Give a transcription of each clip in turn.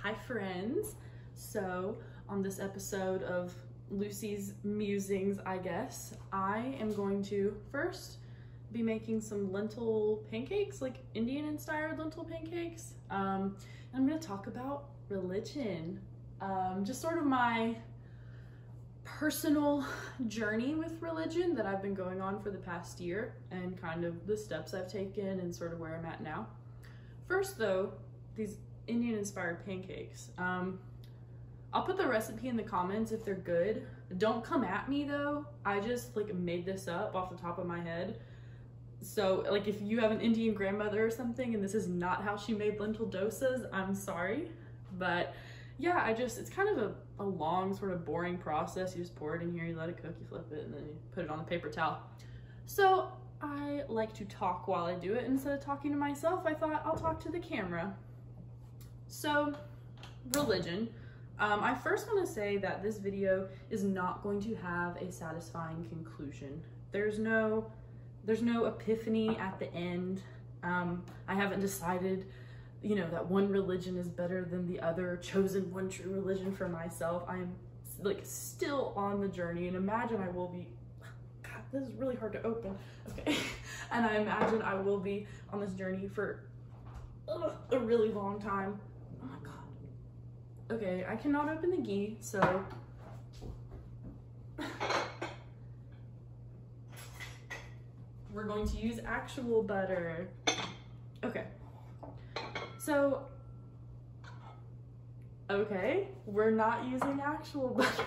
Hi friends. So on this episode of Lucy's Musings, I guess, I am going to first be making some lentil pancakes, like Indian inspired lentil pancakes. I'm going to talk about religion, just sort of my personal journey with religion that I've been going on for the past year and kind of the steps I've taken and sort of where I'm at now. First though, these Indian inspired pancakes. I'll put the recipe in the comments if they're good. Don't come at me though. I just like made this up off the top of my head. So like if you have an Indian grandmother or something and this is not how she made lentil dosas, I'm sorry. But yeah, it's kind of a long sort of boring process. You just pour it in here, you let it cook, you flip it, and then you put it on the paper towel. So I like to talk while I do it. Instead of talking to myself, I thought I'll talk to the camera. So religion. I first want to say that this video is not going to have a satisfying conclusion. There's no epiphany at the end. I haven't decided, you know, that one religion is better than the other, chosen one true religion for myself. I am like still on the journey, and imagine I will be, God, this is really hard to open. Okay. And I imagine I will be on this journey for a really long time. Oh my God. Okay, I cannot open the ghee, so we're going to use actual butter. Okay. So, okay, we're not using actual butter.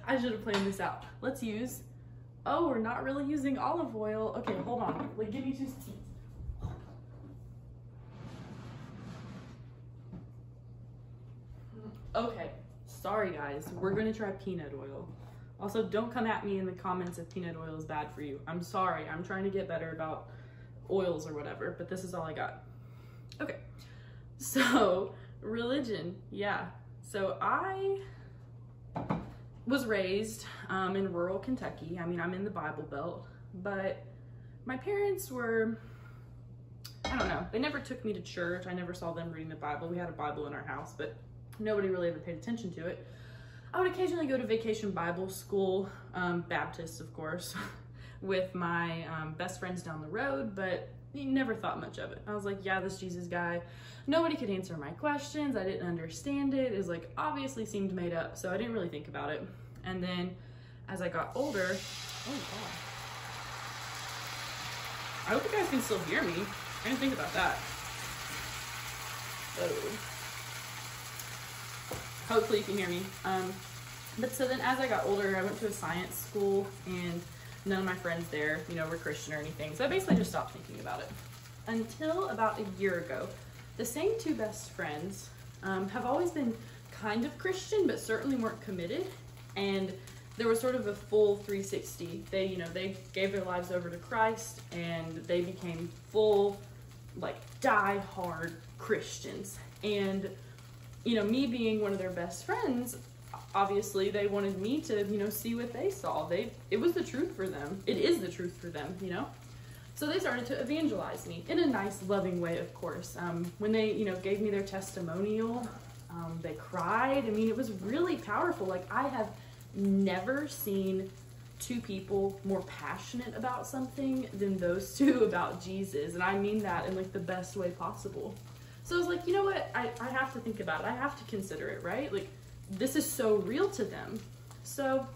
I should have planned this out. Let's use, oh, we're not really using olive oil. Okay, hold on. Like, give me 2 seconds. Okay, sorry guys, we're gonna try peanut oil. Also, don't come at me in the comments if peanut oil is bad for you. I'm sorry, I'm trying to get better about oils or whatever, but this is all I got. Okay, so religion, yeah. So I was raised in rural Kentucky. I mean, I'm in the Bible Belt, but my parents were, I don't know, they never took me to church. I never saw them reading the Bible. We had a Bible in our house, but nobody really ever paid attention to it. I would occasionally go to vacation Bible school, Baptist of course, with my best friends down the road, but never thought much of it. I was like, yeah, this Jesus guy, nobody could answer my questions. I didn't understand it. It was like, obviously seemed made up, so I didn't really think about it. And then as I got older, oh God. I hope you guys can still hear me. I didn't think about that. Oh. Hopefully you can hear me. But so then as I got older, I went to a science school and none of my friends there, you know, were Christian or anything. So I basically just stopped thinking about it. Until about a year ago, the same 2 best friends have always been kind of Christian, but certainly weren't committed. And there was sort of a full 360. They, you know, they gave their lives over to Christ and they became full, like, die-hard Christians. And you know, me being one of their best friends, obviously they wanted me to, you know, see what they saw. It was the truth for them. It is the truth for them, you know? So they started to evangelize me in a nice, loving way, of course. When they, you know, gave me their testimonial, they cried. I mean, it was really powerful. Like, I have never seen 2 people more passionate about something than those 2 about Jesus. And I mean that in like the best way possible. So I was like, you know what, I have to think about it. I have to consider it, right? Like, this is so real to them. So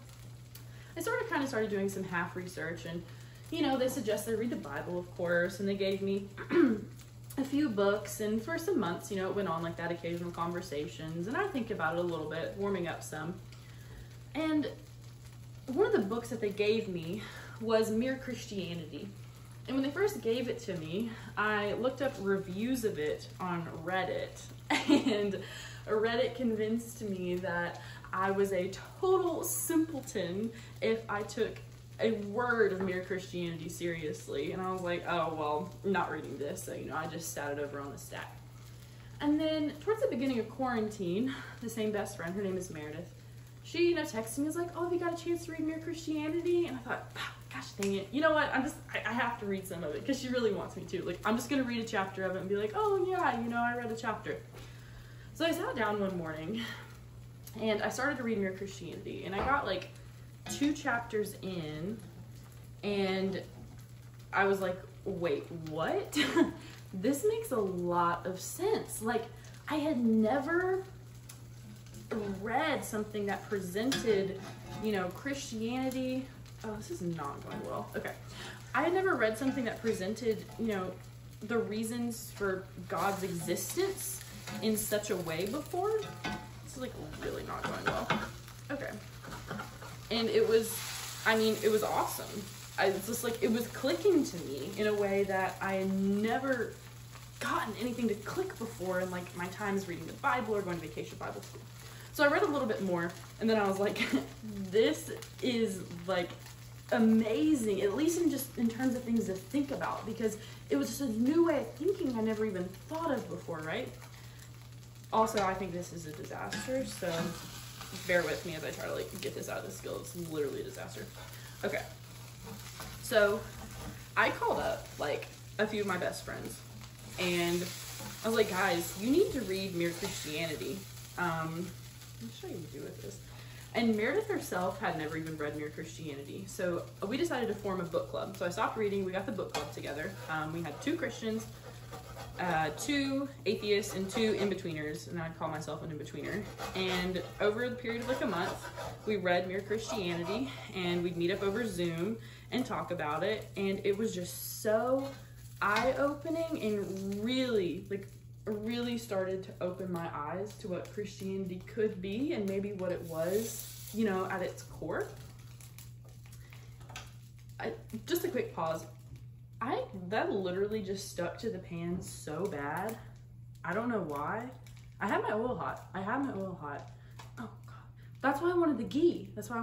I kind of started doing some half research, and, you know, they suggested I read the Bible, of course, and they gave me a few books, and for some months, you know, it went on like that, occasional conversations, and I think about it a little bit, warming up some. And one of the books that they gave me was Mere Christianity. And when they first gave it to me, I looked up reviews of it on Reddit, and Reddit convinced me that I was a total simpleton if I took a word of Mere Christianity seriously. And I was like, oh, well, I'm not reading this. So, you know, I just sat it over on the stack. And then towards the beginning of quarantine, the same best friend, her name is Meredith, she, you know, texted me, was like, oh, have you got a chance to read Mere Christianity? And I thought, gosh dang it, you know what, I have to read some of it, because she really wants me to. Like, I'm just gonna read a chapter of it and be like, oh yeah, you know, I read a chapter. So I sat down one morning and I started to read Mere Christianity, and I got like 2 chapters in, and I was like, wait, what? This makes a lot of sense. Like, I had never read something that presented, you know, Christianity. Oh, this is not going well. Okay. I had never read something that presented, you know, the reasons for God's existence in such a way before. This is like really not going well. Okay. And it was, I mean, it was awesome. It's just like, it was clicking to me in a way that I had never gotten anything to click before in like my times reading the Bible or going to vacation Bible school. So I read a little bit more, and then I was like, this is like amazing, at least in terms of things to think about, because it was just a new way of thinking I never even thought of before, right? Also, I think this is a disaster, so bear with me as I try to like get this out of the skill. It's literally a disaster. Okay, so I called up like a few of my best friends, and I was like, guys, you need to read Mere Christianity. Let me show you what to do with this. And Meredith herself had never even read Mere Christianity. So we decided to form a book club. So I stopped reading, we got the book club together. We had 2 Christians, 2 atheists, and 2 in-betweeners, and I'd call myself an in-betweener. And over the period of like a month, we read Mere Christianity, and we'd meet up over Zoom and talk about it. And it was just so eye-opening and really started to open my eyes to what Christianity could be and maybe what it was, you know, at its core. Just a quick pause. That literally just stuck to the pan so bad. I don't know why. I had my oil hot. Oh God. That's why I wanted the ghee. Like, I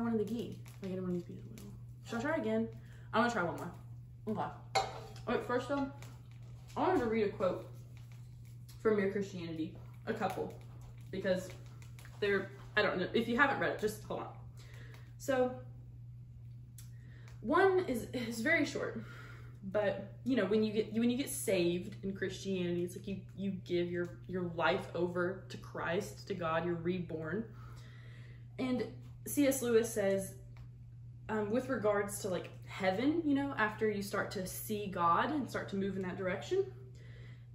didn't want to use oil. Should I try again? I'm gonna try one more. Okay. All right, first though, I wanted to read a quote from Mere Christianity, a couple, because I don't know, if you haven't read it, just hold on. So, one is very short, but you know, when you get saved in Christianity, it's like you give your life over to Christ, to God, you're reborn. And C.S. Lewis says, with regards to like heaven, you know, after you start to see God and start to move in that direction,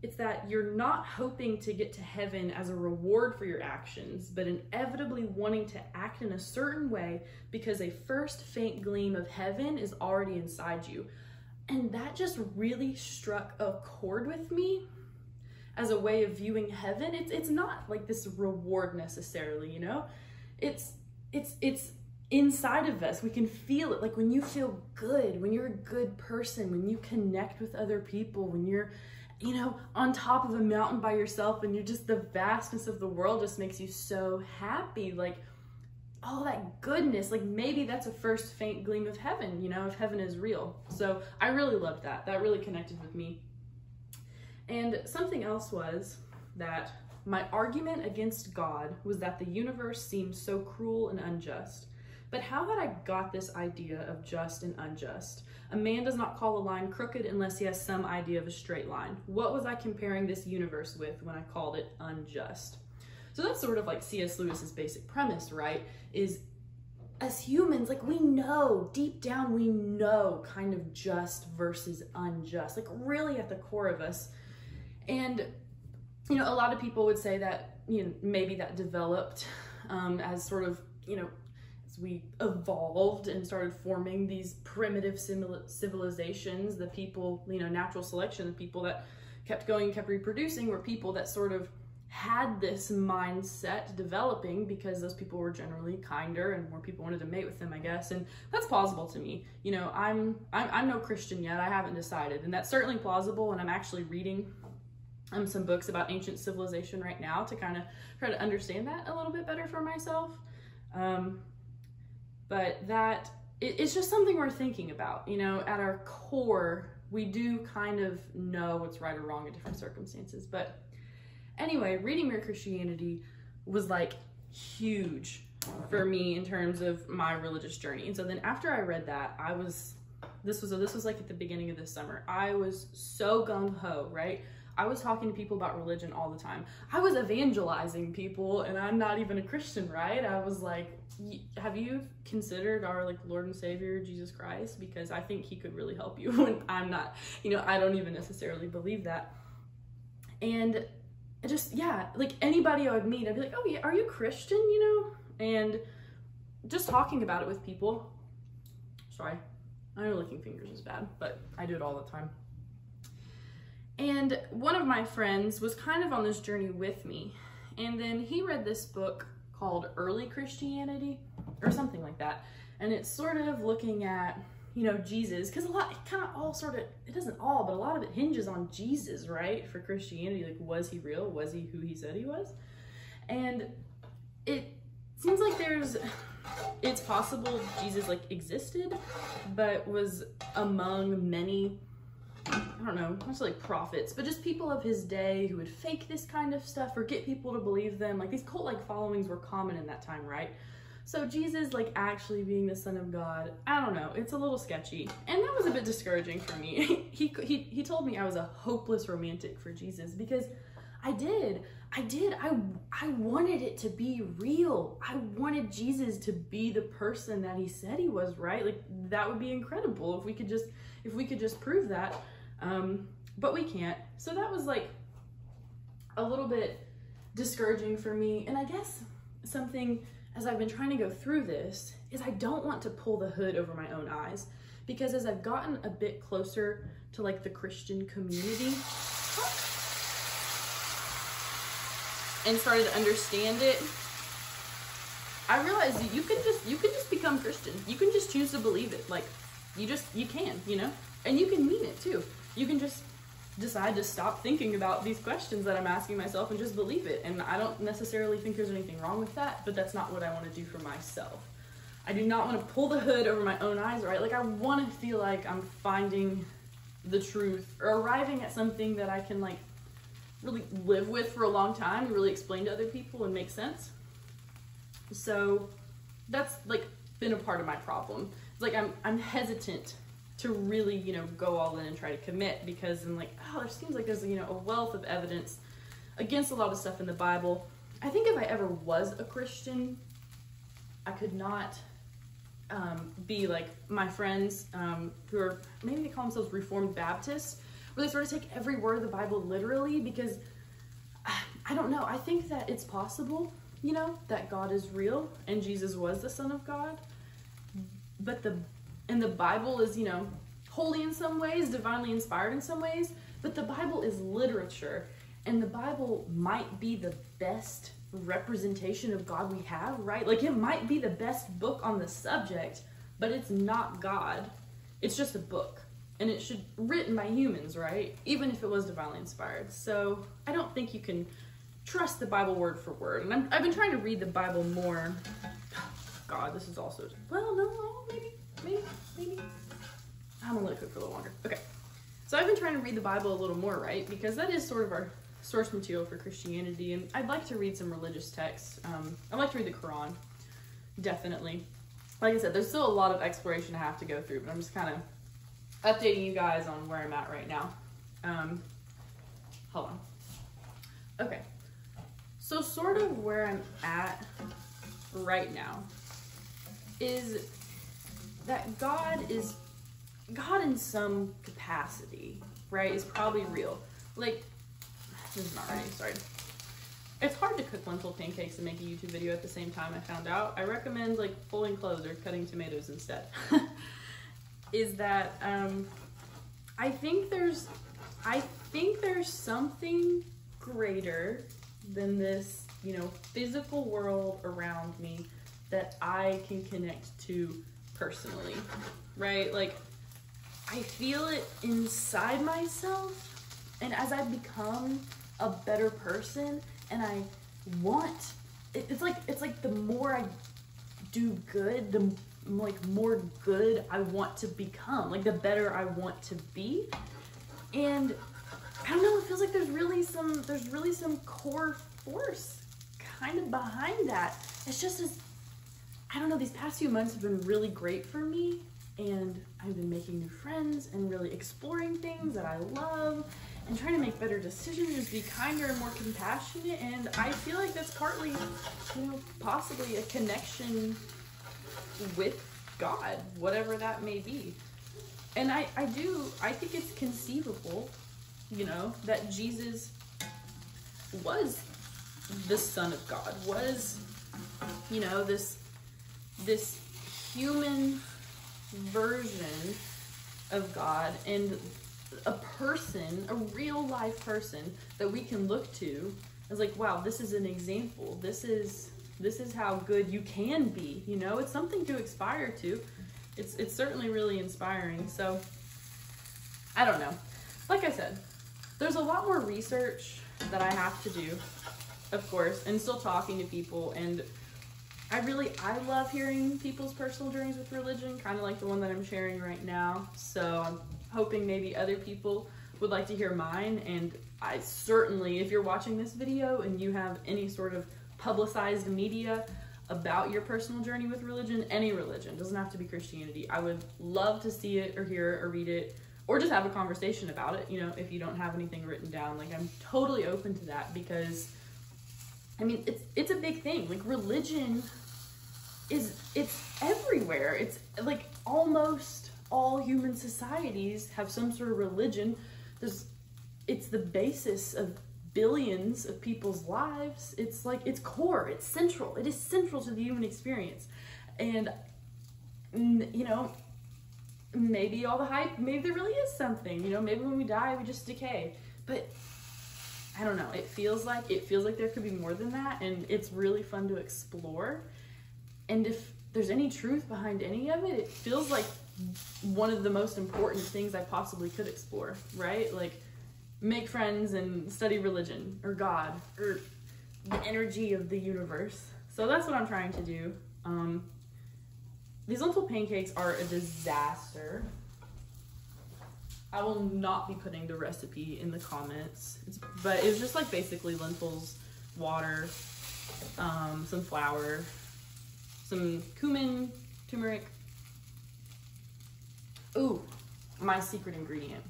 it's that you're not hoping to get to heaven as a reward for your actions, but inevitably wanting to act in a certain way because a first faint gleam of heaven is already inside you. And that just really struck a chord with me as a way of viewing heaven. It's not like this reward necessarily, you know? It's inside of us. We can feel it. Like when you feel good, when you're a good person, when you connect with other people, when you're, you know, on top of a mountain by yourself and you're just, the vastness of the world just makes you so happy. Like all that goodness, like maybe that's a first faint gleam of heaven, you know, if heaven is real. So I really loved that. That really connected with me. And something else was that my argument against God was that the universe seemed so cruel and unjust. But how had I got this idea of just and unjust? A man does not call a line crooked unless he has some idea of a straight line. What was I comparing this universe with when I called it unjust? So that's sort of like C.S. Lewis's basic premise, right? Is as humans, like we know, deep down we know kind of just versus unjust, like really at the core of us. And, you know, a lot of people would say that, you know, maybe that developed as sort of, you know, we evolved and started forming these primitive civilizations, the people, you know, natural selection, the people that kept going, kept reproducing, were people that sort of had this mindset developing because those people were generally kinder and more people wanted to mate with them, I guess. And that's plausible to me. You know, I'm no Christian yet. I haven't decided, and that's certainly plausible. And I'm actually reading some books about ancient civilization right now to kind of try to understand that a little bit better for myself. But that, it's just something we're thinking about. You know, at our core, we do kind of know what's right or wrong in different circumstances. But anyway, reading Mere Christianity was like huge for me in terms of my religious journey. And so then after I read that, this was like at the beginning of this summer, I was so gung-ho, right? I was talking to people about religion all the time. I was evangelizing people, and I'm not even a Christian, right? I was like, have you considered our like Lord and Savior, Jesus Christ? Because I think he could really help you. When I'm not, you know, I don't even necessarily believe that. And just, yeah, like anybody I would meet, I'd be like, oh yeah, are you Christian, you know? And just talking about it with people. Sorry, I know licking fingers is bad, but I do it all the time. And one of my friends was kind of on this journey with me. And then he read this book called Early Christianity or something like that. And it's sort of looking at, you know, Jesus, because a lot, it kind of all sort of, it doesn't all, but a lot of it hinges on Jesus, right? For Christianity, like, was he real? Was he who he said he was? And it seems like it's possible Jesus like existed, but was among many, I don't know, not just like prophets, but just people of his day who would fake this kind of stuff or get people to believe them. Like these cult-like followings were common in that time, right? So Jesus like actually being the Son of God, I don't know, it's a little sketchy. And that was a bit discouraging for me. He told me I was a hopeless romantic for Jesus because I wanted it to be real. I wanted Jesus to be the person that he said he was, right? Like that would be incredible if we could just prove that. But we can't. So that was like a little bit discouraging for me. And I guess something as I've been trying to go through this is I don't want to pull the hood over my own eyes, because as I've gotten a bit closer to like the Christian community and started to understand it, I realized you can just become Christian. You can just choose to believe it. Like you can, you know, and you can mean it too. You can just decide to stop thinking about these questions that I'm asking myself and just believe it. And I don't necessarily think there's anything wrong with that, but that's not what I want to do for myself. I do not want to pull the hood over my own eyes, right? Like I want to feel like I'm finding the truth or arriving at something that I can like really live with for a long time and really explain to other people and make sense. So that's like been a part of my problem. It's like I'm hesitant to really, you know, go all in and try to commit, because I'm like, oh, there seems like there's, you know, a wealth of evidence against a lot of stuff in the Bible. I think if I ever was a Christian, I could not be like my friends who are, maybe they call themselves Reformed Baptists, where they sort of take every word of the Bible literally, because I don't know, I think that it's possible, you know, that God is real and Jesus was the Son of God, but the Bible is, you know, holy in some ways, divinely inspired in some ways, but the Bible is literature, and the Bible might be the best representation of God we have, right? Like it might be the best book on the subject, but it's not God. It's just a book, and it should written by humans, right? Even if it was divinely inspired. So I don't think you can trust the Bible word for word. And I've been trying to read the Bible more. God, this is also, well, no, maybe. I'm gonna let it cook for a little longer. Okay, so I've been trying to read the Bible a little more, right? Because that is sort of our source material for Christianity, and I'd like to read some religious texts. I'd like to read the Quran, definitely. Like I said, there's still a lot of exploration I have to go through, but I'm just kind of updating you guys on where I'm at right now. Hold on. Okay, so sort of where I'm at right now is that God in some capacity, right, is probably real. Like, this is not ready, sorry. It's hard to cook lentil pancakes and make a YouTube video at the same time, I found out. I recommend like folding clothes or cutting tomatoes instead. Is that I think there's something greater than this, you know, physical world around me that I can connect to personally, right? Like I feel it inside myself, and as I become a better person, and I want it's like the more I do good, the like more good I want to become, like the better I want to be. And I don't know, it feels like there's really some core force kind of behind that. It's just I don't know, these past few months have been really great for me, and I've been making new friends and really exploring things that I love, and trying to make better decisions, just be kinder and more compassionate. And I feel like that's partly, you know, possibly a connection with God, whatever that may be. And I think it's conceivable, you know, that Jesus was the Son of God, was, you know, this human version of God, and a person, a real life person that we can look to as like, wow, this is an example. This is how good you can be, you know? It's something to aspire to. It's certainly really inspiring. So I don't know. Like I said, there's a lot more research that I have to do, of course, and still talking to people. And I love hearing people's personal journeys with religion, kind of like the one that I'm sharing right now. So I'm hoping maybe other people would like to hear mine. And I certainly, if you're watching this video and you have any sort of publicized media about your personal journey with religion, any religion, doesn't have to be Christianity, I would love to see it or hear it or read it, or just have a conversation about it, you know, if you don't have anything written down. Like, I'm totally open to that, because I mean, it's a big thing. Like, religion it's everywhere. It's like almost all human societies have some sort of religion. It's the basis of billions of people's lives. It's like, it's core, it's central. It is central to the human experience. And, you know, maybe all the hype, maybe there really is something, you know, maybe when we die, we just decay. But I don't know, it feels like there could be more than that, and it's really fun to explore. And if there's any truth behind any of it, it feels like one of the most important things I possibly could explore, right? Like, make friends and study religion, or God, or the energy of the universe. So that's what I'm trying to do. These lentil pancakes are a disaster. I will not be putting the recipe in the comments, but it's just like basically lentils, water, some flour, some cumin, turmeric. Ooh, my secret ingredient.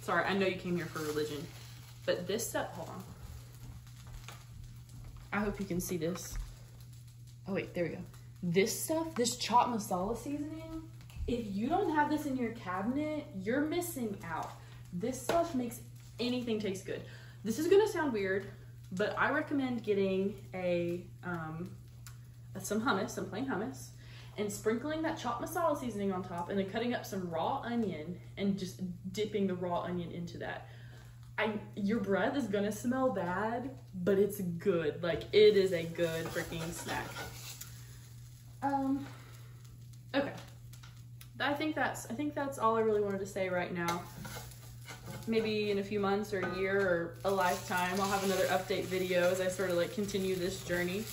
Sorry, I know you came here for religion, but this stuff, hold on. I hope you can see this. Oh wait, there we go. This stuff, this chaat masala seasoning, if you don't have this in your cabinet, you're missing out. This stuff makes anything taste good. This is gonna sound weird, but I recommend getting some hummus, some plain hummus, and sprinkling that chaat masala seasoning on top, and then cutting up some raw onion and just dipping the raw onion into that. Your breath is gonna smell bad, but it's good. Like, it is a good freaking snack. Okay. I think that's all I really wanted to say right now. Maybe in a few months or a year or a lifetime, I'll have another update video as I sort of like continue this journey.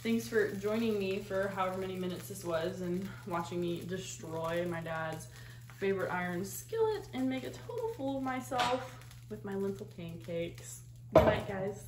Thanks for joining me for however many minutes this was, and watching me destroy my dad's favorite iron skillet and make a total fool of myself with my lentil pancakes. Good night, guys.